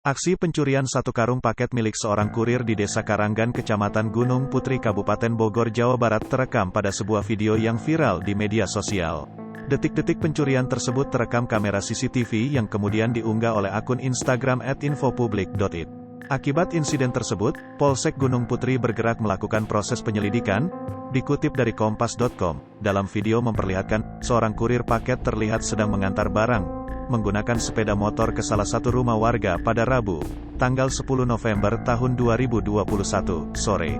Aksi pencurian satu karung paket milik seorang kurir di Desa Karanggan, Kecamatan Gunung Putri, Kabupaten Bogor, Jawa Barat terekam pada sebuah video yang viral di media sosial. Detik-detik pencurian tersebut terekam kamera CCTV yang kemudian diunggah oleh akun Instagram @infopublik.id. Akibat insiden tersebut, Polsek Gunung Putri bergerak melakukan proses penyelidikan. Dikutip dari kompas.com, dalam video memperlihatkan seorang kurir paket terlihat sedang mengantar barang menggunakan sepeda motor ke salah satu rumah warga pada Rabu, tanggal 10 November tahun 2021, sore.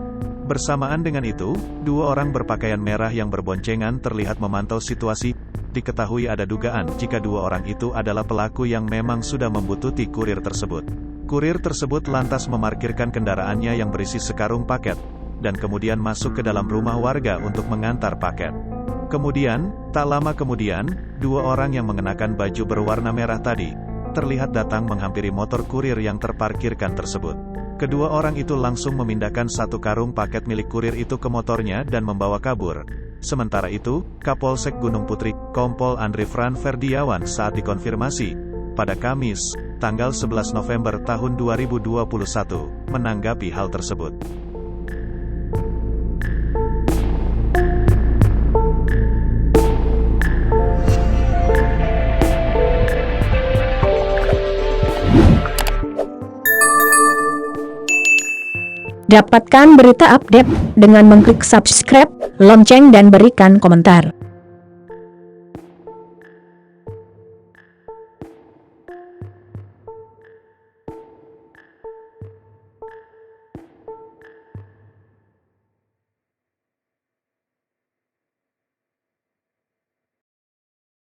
Bersamaan dengan itu, dua orang berpakaian merah yang berboncengan terlihat memantau situasi. Diketahui ada dugaan jika dua orang itu adalah pelaku yang memang sudah membuntuti kurir tersebut. Kurir tersebut lantas memarkirkan kendaraannya yang berisi sekarung paket, dan kemudian masuk ke dalam rumah warga untuk mengantar paket. Kemudian, tak lama kemudian, dua orang yang mengenakan baju berwarna merah tadi, terlihat datang menghampiri motor kurir yang terparkirkan tersebut. Kedua orang itu langsung memindahkan satu karung paket milik kurir itu ke motornya dan membawa kabur. Sementara itu, Kapolsek Gunung Putri, Kompol Andri Fran Ferdiawan saat dikonfirmasi, pada Kamis, tanggal 11 November tahun 2021, menanggapi hal tersebut. Dapatkan berita update dengan mengklik subscribe, lonceng dan berikan komentar.